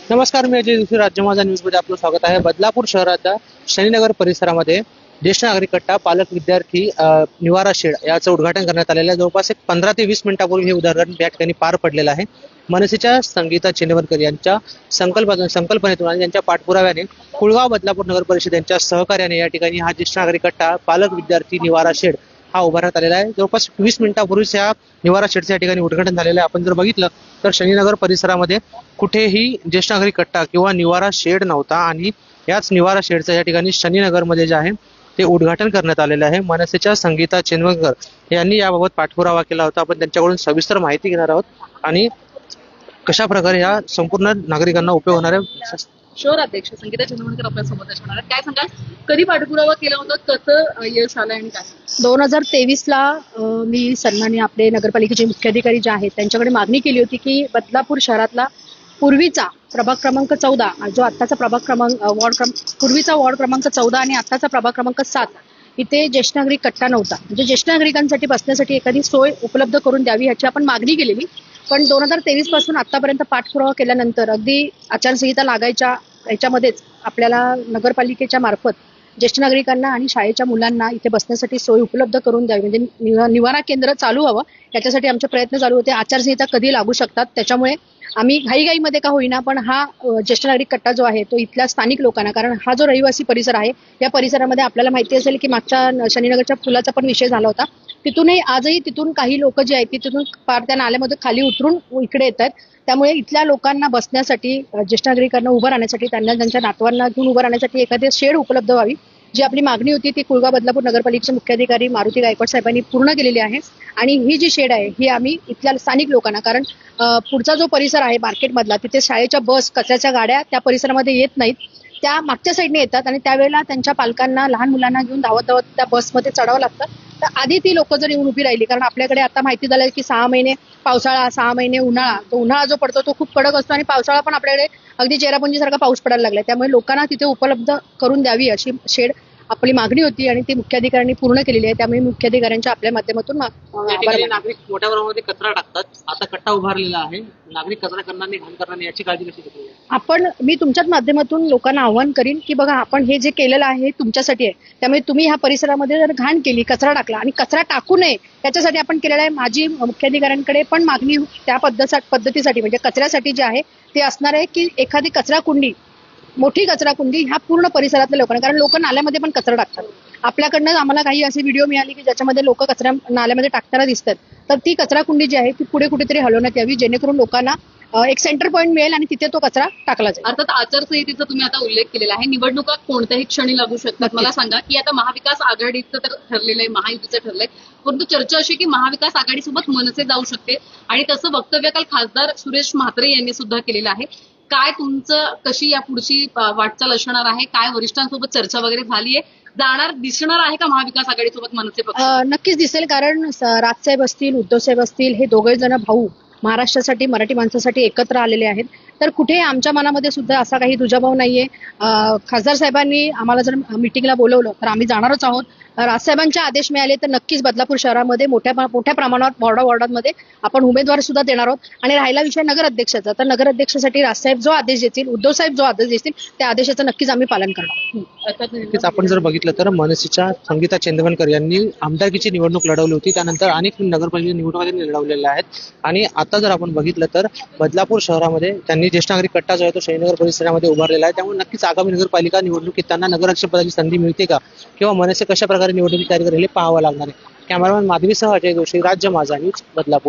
नमस्कार, मी अजय जोशी. राज्य माझा न्यूजमध्ये आपलं स्वागत आहे. बदलापूर शहराच्या शनीनगर परिसरामध्ये ज्येष्ठ नागरिक कट्टा पालक विद्यार्थी निवारा शेड याचं उद्घाटन करण्यात आलेलं आहे. जवळपास एक 15 ते 20 मिनिटापूर्वी हे उद्घाटन या ठिकाणी पार पडलेलं आहे. मनसेच्या संगीता चेंडवरकर यांच्या संकल्पनेतून आणि त्यांच्या पाठपुराव्याने कुळगाव बदलापूर नगर परिषद यांच्या सहकार्याने या ठिकाणी हा ज्येष्ठ नागरिक कट्टा पालक विद्यार्थी निवारा शेड हा उभारण्यात आलेला आहे. जवळपास 20 मिनिटापूर्वीच या निवारा शेडचं या ठिकाणी उद्घाटन झालेलं आहे. आपण जर बघितलं तर शनीनगर परिसरामध्ये कुठेही ज्येष्ठ नागरिक कट्टा किंवा निवारा शेड नव्हता आणि याच निवारा शेडचं या ठिकाणी शनीनगरमध्ये जे आहे ते उद्घाटन करण्यात आलेलं आहे. मनसेच्या संगीता चेंडवरकर यांनी याबाबत पाठपुरावा केला होता. आपण त्यांच्याकडून सविस्तर माहिती घेणार आहोत आणि कशा प्रकारे या संपूर्ण नागरिकांना उपयोग होणार आहे. शहर अध्यक्ष संगीता चंद्रवणकर आपल्या सोबत असणार आहेत. काय सांगाल, कधी पाठपुरावा केला होता, कसं यश आलं आणि काय? 2023ला मी सन्माननीय आपले नगरपालिकेचे मुख्याधिकारी जे आहेत त्यांच्याकडे मागणी केली होती की बदलापूर शहरातला पूर्वीचा प्रभाग क्रमांक 14 जो आत्ताचा प्रभाग क्रमांक पूर्वीचा वॉर्ड क्रमांक 14 आणि आत्ताचा प्रभाग क्रमांक 7 इथे ज्येष्ठ नागरिक कट्टा नव्हता. म्हणजे ज्येष्ठ नागरिकांसाठी बसण्यासाठी एखादी सोय उपलब्ध करून द्यावी याची आपण मागणी केलेली. पण 2023 पासून आतापर्यंत पाठपुरावा केल्यानंतर अगदी आचारसंहिता लागायच्या याच्यामध्येच आपल्याला नगरपालिकेच्या मार्फत ज्येष्ठ नागरिकांना आणि शाळेच्या मुलांना इथे बसण्यासाठी सोय उपलब्ध करून द्यावी, म्हणजे निवारा केंद्र चालू व्हावं याच्यासाठी आमचे प्रयत्न चालू होते. आचारसंहिता कधी लागू शकतात त्याच्यामुळे आम्ही घाईघाईमध्ये का होईना पण हा ज्येष्ठ नागरिक कट्टा जो आहे तो इथल्या स्थानिक लोकांना, कारण हा जो रहिवासी परिसर आहे या परिसरामध्ये आपल्याला माहिती असेल की मागच्या शनीनगरच्या पुलाचा पण विषय झाला होता. तिथूनही आजही तिथून काही लोक जे आहेत तिथून पार त्या नाल्यामध्ये खाली उतरून इकडे येत आहेत. त्यामुळे इथल्या लोकांना बसण्यासाठी ज्येष्ठ नागरिकांना उभं राहण्यासाठी त्यांना त्यांच्या नातवांना घेऊन उभं राहण्यासाठी एखादी शेड उपलब्ध व्हावी, जी आपली मागणी होती ती कुळगाव बदलापूर नगरपालिकेचे मुख्याधिकारी मारुती गायकवाड साहेबांनी पूर्ण केलेली आहे. आणि ही जी शेड आहे ही आम्ही इथल्या स्थानिक लोकांना, कारण पुढचा जो परिसर आहे मार्केटमधला तिथे शाळेच्या बस कचऱ्याच्या गाड्या त्या परिसरामध्ये येत नाहीत, त्या मागच्या साईडने येतात आणि त्यावेळेला त्यांच्या पालकांना लहान मुलांना घेऊन धावत त्या बसमध्ये चढावं लागतं. तर आधी ती लोक जर येऊन उभी राहिली, कारण आपल्याकडे आता माहिती झालंय की 6 महिने पावसाळा 6 महिने उन्हाळा, तो उन्हाळा जो पडतो तो खूप कडक असतो आणि पावसाळा पण आपल्याकडे अगदी चेरापुंजीसारखा पाऊस पडायला लागलाय. त्यामुळे लोकांना तिथे उपलब्ध करून द्यावी अशी शेड आपली मागणी होती आणि ती मुख्याधिकाऱ्यांनी पूर्ण केलेली आहे. त्यामुळे मुख्याधिकाऱ्यांच्या आपल्या माध्यमातून नागरिक मोठ्या प्रमाणामध्ये कचरा टाकतात. आता कट्टा उभारलेला आहे, नागरिक कचरा करणार नाही, घाण करणार नाही, याची काळजी कशी घेतली? मी तुमच्याच माध्यमातून लोकांना आव्हान करीन की बघा, आपण हे जे केलेलं आहे हे तुमच्यासाठी आहे. त्यामुळे तुम्ही ह्या परिसरामध्ये जर घाण केली, कचरा टाकला आणि कचरा टाकू नये त्याच्यासाठी आपण केलेलं आहे. माझी मुख्याधिकाऱ्यांकडे पण मागणी त्या पद्धतीसाठी म्हणजे कचऱ्यासाठी जे आहे ते असणार आहे की एखादी कचरा कुंडी, मोठी कचरा कुंडी ह्या पूर्ण परिसरातल्या लोकांना, कारण लोक नाल्यामध्ये पण कचरा टाकतात. आपल्याकडनं आम्हाला काही असे व्हिडिओ मिळाले की ज्याच्यामध्ये लोक कचरा नाल्यामध्ये टाकताना दिसतात. तर ती कचरा कुंडी जी आहे ती पुढे कुठेतरी हलवण्यात यावी, जेणेकरून लोकांना एक सेंटर पॉईंट मिळेल आणि तिथे तो कचरा टाकला जाईल. अर्थात आचारसंहितेचा तुम्ही आता उल्लेख केलेला आहे. निवडणुका कोणत्याही क्षणी लागू शकतात. मला सांगा की आता महाविकास आघाडीचं तर ठरलेलं आहे, महायुतीचं ठरलंय, परंतु चर्चा अशी की महाविकास आघाडीसोबत मनसे जाऊ शकते आणि तसं वक्तव्य काल खासदार सुरेश म्हात्रे यांनी सुद्धा केलेलं आहे. काय तुमचं कशी या पुढची वाटचाल असणार आहे? काय वरिष्ठांसोबत चर्चा वगैरे झालीये? दिसणार आहे का महाविकास आघाडीसोबत मनसे पक्ष? नक्कीच दिसेल, कारण राजसाहेब असतील, उद्धव साहेब असतील, हे दोघे जण भाऊ महाराष्ट्रासाठी मराठी माणसासाठी एकत्र आलेले आहेत. तर कुठे आमच्या मनामध्ये सुद्धा असा काही दुजाभाव नाहीये. खासदार साहेबांनी आम्हाला जर मिटिंगला बोलवलं तर आम्ही जाणारच आहोत. राजसाहेबांचे आदेश मिळाले तर नक्कीच बदलापूर शहरामध्ये मोठ्या प्रमाणात वॉर्डात आपण उमेदवार सुद्धा देणार आहोत. आणि राहिला विषय नगर अध्यक्षाचा, तर नगर अध्यक्षासाठी राजसाहेब जो आदेश देतील, उद्धव साहेब जो आदेश देतील त्या आदेशाचं नक्कीच आम्ही पालन करणार. नक्कीच आपण जर बघितलं तर मनसेच्या संगीता चेंडवरकर यांनी आमदारकीची निवडणूक लढवली होती, त्यानंतर अनेक नगरपालिका निवडणुका लढवलेल्या आहेत. आणि आता जर आपण बघितलं तर बदलापूर शहरामध्ये त्यांनी ज्येष्ठ नागरिक कट्टा जो आहे तो शनीनगर परिसरामध्ये उभारलेला आहे. त्यामुळे नक्कीच आगामी नगरपालिका निवडणुकीत त्यांना नगराध्यक्षपदाची संधी मिळते का किंवा मनसे कशा प्रकारे निवडणुकीची तयारी करेल हे पाहावं लागणार आहे. कॅमेरामॅन माधवीसह अजय जोशी, राज्य माझा न्यूज, बदलापूर.